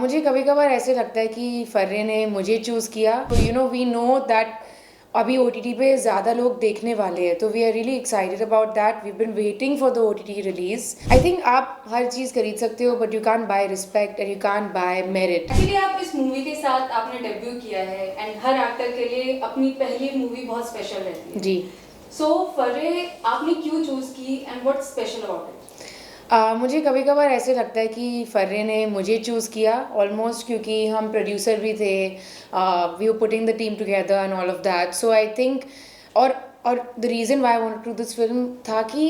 मुझे कभी-कभार ऐसे लगता है कि फर्रे ने मुझे चूज़ किया। तो वी नो दैट अभी ओटीटी पे ज़्यादा लोग देखने वाले हैं, तो we are really excited about that. We have been waiting for the OTT release. I think आप हर चीज़ खरीद सकते हो, but you can't buy respect and you can't buy merit. Actually आप इस मूवी के साथ आपने डेब्यू किया है एंड हर एक्टर के लिए अपनी पहली मूवी बहुत स्पेशल रहती है। जी। सो फर्रे आपने क्यों चूज की and what's special about it? मुझे कभी-कभार ऐसे लगता है कि फर्रे ने मुझे चूज़ किया ऑलमोस्ट, क्योंकि हम प्रोड्यूसर भी थे, we were putting the team together and all of that. So I think और और the reason why I wanted to do this film था कि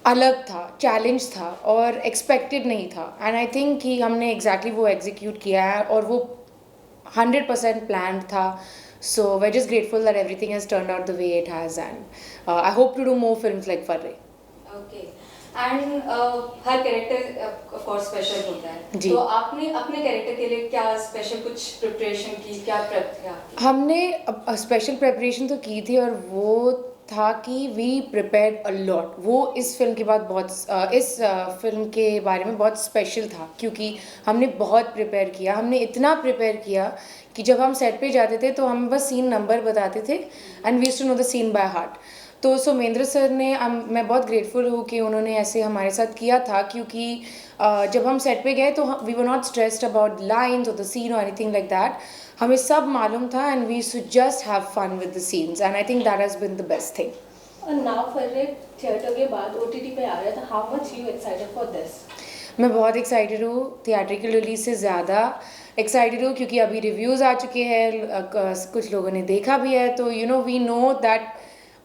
अलग था, चैलेंज था और एक्सपेक्टेड नहीं था। एंड आई थिंक कि हमने एग्जैक्टली वो एग्जीक्यूट किया है और वो 100% प्लान्ड था। So we're just grateful that everything has turned out the way it has, and I hope to do more films like Farre. Okay and her character of course special होता है। जी। तो आपने अपने कैरेक्टर के लिए क्या special कुछ preparation की, क्या प्रेप किया आपकी? हमने स्पेशल प्रेपरेशन तो की थी और वो था कि वी प्रिपेयर्ड अ लॉट। वो इस फिल्म के बाद इस फिल्म के बारे में बहुत स्पेशल था, क्योंकि हमने बहुत प्रिपेयर किया। हमने इतना प्रिपेयर किया कि जब हम सेट पे जाते थे तो हम बस सीन नंबर बताते थे and we used to know the scene by heart. तो सोमेंद्र सर ने मैं बहुत ग्रेटफुल हूँ कि उन्होंने ऐसे हमारे साथ किया था, क्योंकि जब हम सेट पे गए तो we were not stressed about lines और द सीन और एनीथिंग लाइक दैट। हमें सब मालूम था and we should just have fun with the scenes, and I think that has been the best thing. और नाउ फर्रे थिएटर के बाद OTT पे आ रहा है, तो how much you excited for this? मैं बहुत एक्साइटेड हूँ, थिएट्रिकल रिलीज से ज़्यादा एक्साइटेड हूँ, क्योंकि अभी रिव्यूज़ आ चुके हैं, कुछ लोगों ने देखा भी है। तो वी नो दैट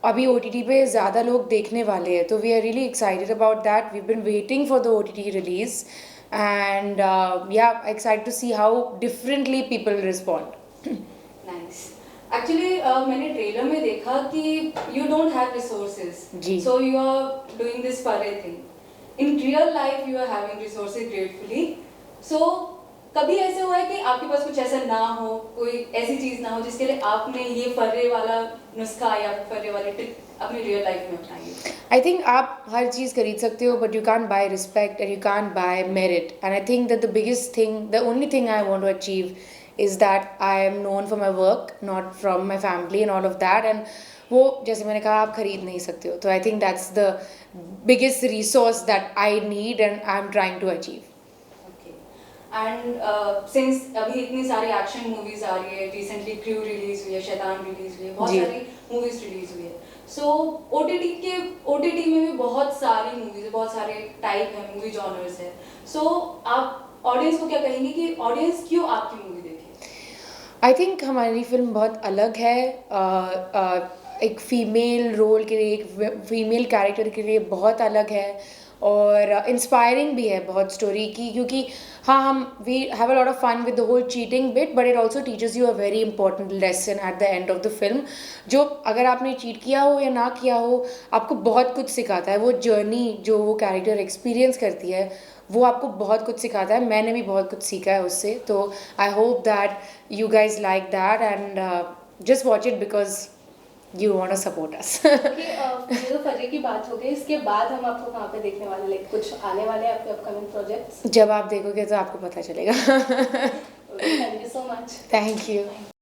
अभी ओटीटी पे ज़्यादा लोग देखने वाले हैं, तो we are really excited about that. We have been waiting for the OTT release and yeah excited to see how differently people respond. Nice. Actually मैंने ट्रेलर में देखा कि यू डोंट हैव रिसोर्सेज, जी। So you are doing this फर्रे thing. In real life you are having resources gratefully. So कभी ऐसे हुआ है कि आपके पास कुछ ऐसा ना हो, कोई ऐसी चीज ना हो जिसके लिए आपने ये फर्रे वाला नुस्खा या फर्रे वाली टिप अपनी रियल लाइफ में अपनाई है? आई थिंक आप हर चीज़ खरीद सकते हो, but you can't buy respect and you can't buy merit. And I think that the biggest thing, the only thing I want to achieve is that I am known for my work, not from my family and all of that. And वो, जैसे मैंने कहा, आप खरीद नहीं सकते हो। तो I think that's the biggest resource that I need and I am trying to achieve. And since अभी इतनी सारी एक्शन मूवीज आ रही है, रिसेंटली क्रू रिलीज हुई है, शैतान रिलीज हुई है, बहुत जी। सारी मूवीज रिलीज हुई है। सो ओटीटी में भी बहुत सारी मूवीज है, बहुत सारे टाइप है, मूवी जॉनर्स है। सो आप ऑडियंस को क्या कहेंगे कि ऑडियंस क्यों आपकी मूवी देखे? आई थिंक हमारी फिल्म बहुत अलग है, एक फ़ीमेल रोल के लिए, एक फीमेल कैरेक्टर के लिए बहुत अलग है, और इंस्पायरिंग भी है बहुत स्टोरी की, क्योंकि हाँ, हम we have a lot of fun with the whole cheating bit, but it also teaches you a very important lesson at the end of the film, जो अगर आपने चीट किया हो या ना किया हो, आपको बहुत कुछ सिखाता है। वो जर्नी जो वो कैरेक्टर एक्सपीरियंस करती है, वो आपको बहुत कुछ सिखाता है। मैंने भी बहुत कुछ सीखा है उससे। तो I hope that you guys like that, and just watch it because you want to support us. कि ये तो फर्रे की बात हो गई, इसके बाद हम आपको कहाँ पे देखने वाले, लाइक कुछ आने वाले हैं आपके अपकमिंग प्रोजेक्ट्स? जब आप देखोगे तो आपको पता चलेगा। Thank you so much. Thank you.